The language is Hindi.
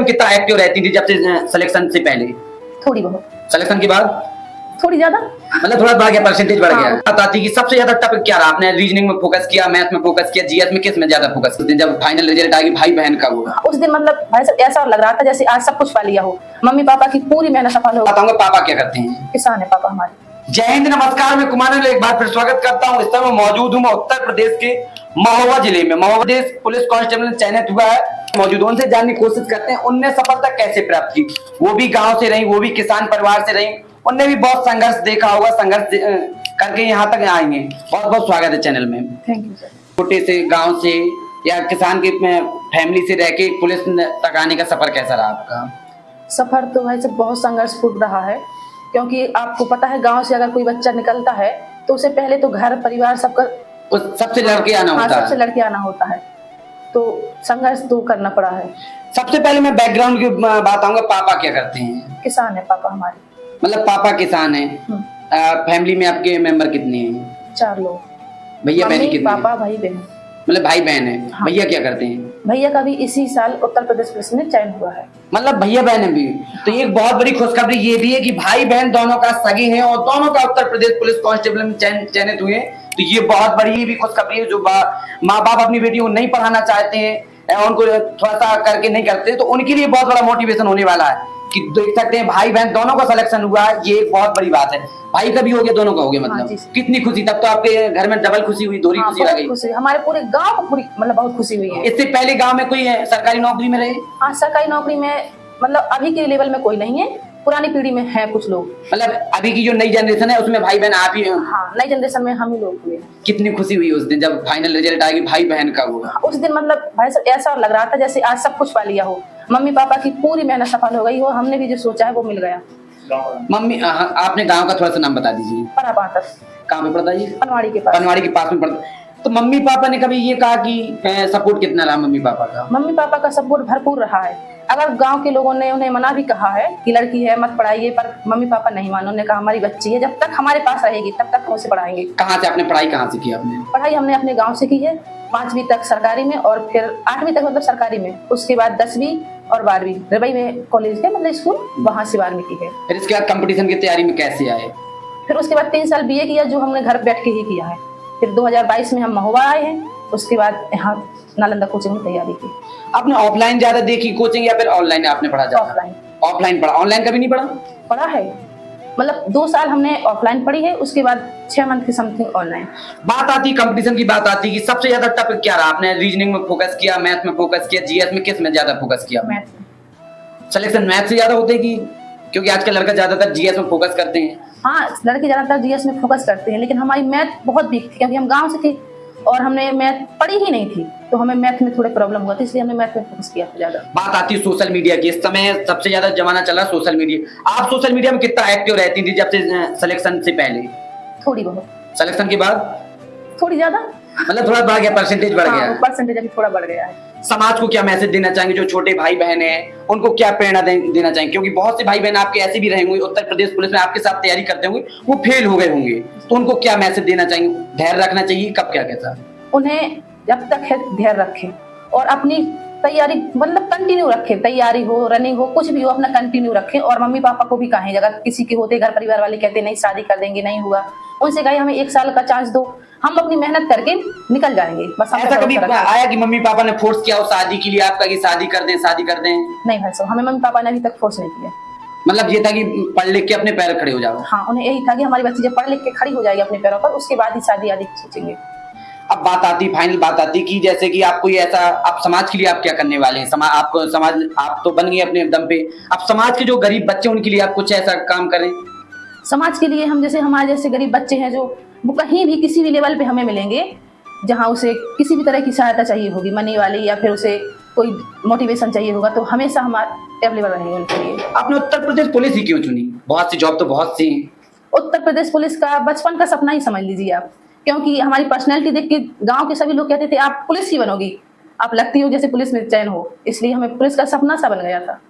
कितना एक्टिव रहती थी जब से सिलेक्शन से पहले? थोड़ी बहुत, सिलेक्शन के बाद थोड़ी ज्यादा, मतलब थोड़ा बढ़ गया, परसेंटेज बढ़ गया। हाँ। बात आती कि सबसे ज्यादा टॉपिक क्या रहा? आपने रीजनिंग में फोकस किया, मैथ में फोकस किया, जीएस में किस में ज्यादा फोकस किया? जब फाइनल रिजल्ट आ गई भाई बहन का हुआ उस दिन मतलब भाई साहब ऐसा लग रहा था जैसे आज सब कुछ पा लिया हो, मम्मी पापा की पूरी मेहनत सफल हो। बताऊंगा पापा क्या करते हैं। किसान है पापा हमारे। जय हिंद, नमस्कार। मैं कुमार ने एक बार फिर स्वागत करता हूँ। इस समय मौजूद हूँ मैं उत्तर प्रदेश के महोबा जिले में। महोबा प्रदेश पुलिस कांस्टेबल चयनित हुआ है। मौजूद उनसे जानने की कोशिश करते हैं उनने सफलता कैसे प्राप्त की। वो भी गांव से रही, वो भी किसान परिवार से रही, उनने भी बहुत संघर्ष देखा होगा, संघर्ष करके यहाँ तक आएंगे। बहुत बहुत स्वागत है चैनल में। Thank you sir. छोटे से गांव से या किसान की फैमिली से रह के पुलिस तक आने का सफर कैसा रहा आपका? सफर तो भाई साहब बहुत संघर्षपूर्ण रहा है, क्योंकि आपको पता है गांव से अगर कोई बच्चा निकलता है तो उससे पहले तो घर परिवार सबका सबसे लड़के आना होता है। सबसे लड़के आना होता है, तो संघर्ष तो करना पड़ा है। सबसे पहले मैं बैकग्राउंड की बात आऊंगा। पापा क्या करते हैं? किसान है पापा हमारे। मतलब पापा किसान है। फैमिली में आपके मेंबर कितने हैं? 4 लोग। भैया बहन कितने? पापा भाई बहन। मतलब भाई बहन है। हाँ। भैया क्या करते हैं? भैया का भी इसी साल उत्तर प्रदेश पुलिस में चयन हुआ है। मतलब भैया बहन है भी। तो एक बहुत बड़ी खुशखबरी ये भी है कि भाई बहन दोनों का सगे हैं और दोनों का उत्तर प्रदेश पुलिस कांस्टेबल में चयनित हुए। तो ये बहुत बड़ी भी खुशखबरी है। जो माँ बाप अपनी बेटी को नहीं पढ़ाना चाहते हैं, उनको थोड़ा सा करके नहीं करते, तो उनके लिए बहुत बड़ा मोटिवेशन होने वाला है कि देख सकते हैं भाई बहन दोनों का सिलेक्शन हुआ है। ये एक बहुत बड़ी बात है। भाई का भी हो गया, दोनों का हो गया। मतलब कितनी खुशी! तब तो आपके घर में डबल खुशी हुई, दोहरी खुशी आ गई। खुशी हमारे पूरे गांव को पूरी मतलब बहुत खुशी हुई है। इससे पहले गांव में कोई सरकारी नौकरी में रहे? हाँ, सरकारी नौकरी में मतलब अभी के लेवल में कोई नहीं है, पुरानी पीढ़ी में है कुछ लोग। मतलब अभी की जो नई जनरेशन है उसमें भाई बहन आप ही? हाँ, नई जनरेशन में हम ही लोग हुए। कितनी खुशी हुई उस दिन जब फाइनल रिजल्ट आ गई भाई बहन का हुआ? उस दिन मतलब भाई साहब ऐसा लग रहा था जैसे आज सब कुछ पा लिया हो, मम्मी पापा की पूरी मेहनत सफल हो गई हो, हमने भी जो सोचा है वो मिल गया। मम्मी आपने गांव का थोड़ा सा नाम बता दीजिए। कहाँ पे पड़ता है? पनवाड़ी के पास। पनवाड़ी के पास में पड़ता। तो मम्मी पापा ने कभी ये कहा कि सपोर्ट कितना रहा मम्मी पापा का? मम्मी पापा का सपोर्ट भरपूर रहा है। अगर गांव के लोगों ने उन्हें मना भी कहा है कि लड़की है मत पढ़ाइए, पर मम्मी पापा नहीं माने। उन्होंने कहा हमारी बच्ची है, जब तक हमारे पास रहेगी तब तक हम उसे पढ़ाएंगे। कहाँ से आपने पढ़ाई कहाँ से की? आपने पढ़ाई हमने अपने गाँव से की है, 5वीं तक सरकारी में और फिर 8वीं तक मतलब सरकारी में। उसके बाद 10वीं और 12वीं रबई में कॉलेज है मतलब स्कूल, वहाँ से 12वीं की है। फिर इसके बाद कंपटीशन की तैयारी में कैसे आए? फिर उसके बाद 3 साल बीए किया, जो हमने घर बैठ के ही किया है। फिर 2022 में हम महोबा आए हैं। उसके बाद यहाँ नालंदा कोचिंग में तैयारी की। आपने ऑफलाइन ज्यादा देखी कोचिंग या फिर ऑनलाइन आपने पढ़ा? ऑफलाइन। ऑफलाइन पढ़ा, ऑनलाइन कभी नहीं पढ़ा? पढ़ा है, मतलब 2 साल हमने ऑफलाइन पढ़ी है, उसके बाद 6 मंथ की समथिंग ऑनलाइन। बात आती कंपटीशन की, बात आती कि सबसे ज्यादा टॉपिक क्या रहा? आपने रीजनिंग में फोकस किया, मैथ में फोकस किया, जीएस में किस में ज्यादा फोकस किया? मैथ में। सिलेक्शन मैथ से ज्यादा होते हैं कि क्योंकि आजकल लड़का ज्यादातर जीएस में फोकस करते हैं? हाँ, लड़के ज्यादातर जीएस में फोकस करते हैं, लेकिन हमारी मैथ बहुत वीक थी क्योंकि हम गाँव से थे और हमने मैथ पढ़ी ही नहीं थी, तो हमें मैथ में थोड़े प्रॉब्लम हुआ था, इसलिए हमने मैथ में फोकस किया था ज्यादा। बात आती है सोशल मीडिया की। इस समय सबसे ज्यादा जमाना चल रहा है सोशल मीडिया। आप सोशल मीडिया में कितना एक्टिव रहती थी जब से सिलेक्शन से पहले? थोड़ी बहुत। सिलेक्शन के बाद थोड़ी ज्यादा, मतलब थोड़ा बढ़ गया, परसेंटेज बढ़ गया। परसेंटेज अभी थोड़ा बढ़ गया है। समाज को क्या मैसेज देना चाहेंगे? जो छोटे भाई बहन हैं उनको क्या प्रेरणा देना चाहेंगे? क्योंकि बहुत से भाई बहन आपके ऐसे भी रहे होंगे, उत्तर प्रदेश पुलिस में आपके साथ तैयारी करते होंगे, वो फेल हो गए होंगे, तो उनको क्या मैसेज देना चाहेंगे? धैर्य रखना चाहिए, कब क्या कैसा? उन्हें जब तक है धैर्य रखें और अपनी तैयारी मतलब कंटिन्यू रखें। तैयारी हो, रनिंग हो, कुछ भी हो, अपना कंटिन्यू रखें। और मम्मी पापा को भी कहें, अगर किसी के होते घर परिवार वाले कहते नहीं शादी कर देंगे, नहीं हुआ, उनसे कहें हमें 1 साल का चांस दो, हम अपनी मेहनत करके निकल जाएंगे। बस ऐसा कभी आया कि मम्मी पापा ने फोर्स किया हो शादी के लिए आपका कि शादी कर दें, शादी कर दें? नहीं भाई साहब, हमें मम्मी पापा ने अभी तक फोर्स नहीं किया। मतलब ये था कि पढ़ लिख के अपने पैर खड़े हो जाओ। हाँ, उन्हें यही था कि हमारी बच्ची जब पढ़ लिख के खड़ी हो जाएगी अपने पैरों पर, उसके बाद ही शादी आदि सोचेंगे। अब बात आती, फाइनल बात आती कि जैसे कि आप कोई ऐसा, आप समाज के लिए आप क्या करने वाले हैं? आपको समाज, आप तो बन गए अपने दम पे, आप समाज के जो गरीब बच्चे उनके लिए आप कुछ ऐसा काम करें? समाज के लिए हम जैसे हमारे जैसे गरीब बच्चे हैं जो वो कहीं भी किसी भी लेवल पे हमें मिलेंगे, जहाँ उसे किसी भी तरह की सहायता चाहिए होगी, मनी वाली या फिर उसे कोई मोटिवेशन चाहिए होगा, तो हमेशा हमारे अवेलेबल रहेंगे उनके लिए। आपने उत्तर प्रदेश पुलिस ही क्यों चुनी? बहुत सी जॉब तो बहुत सी। उत्तर प्रदेश पुलिस का बचपन का सपना ही समझ लीजिए आप, क्योंकि हमारी पर्सनैलिटी देख के गांव के सभी लोग कहते थे आप पुलिस ही बनोगी, आप लगती हो जैसे पुलिस में चयन हो, इसलिए हमें पुलिस का सपना सा बन गया था।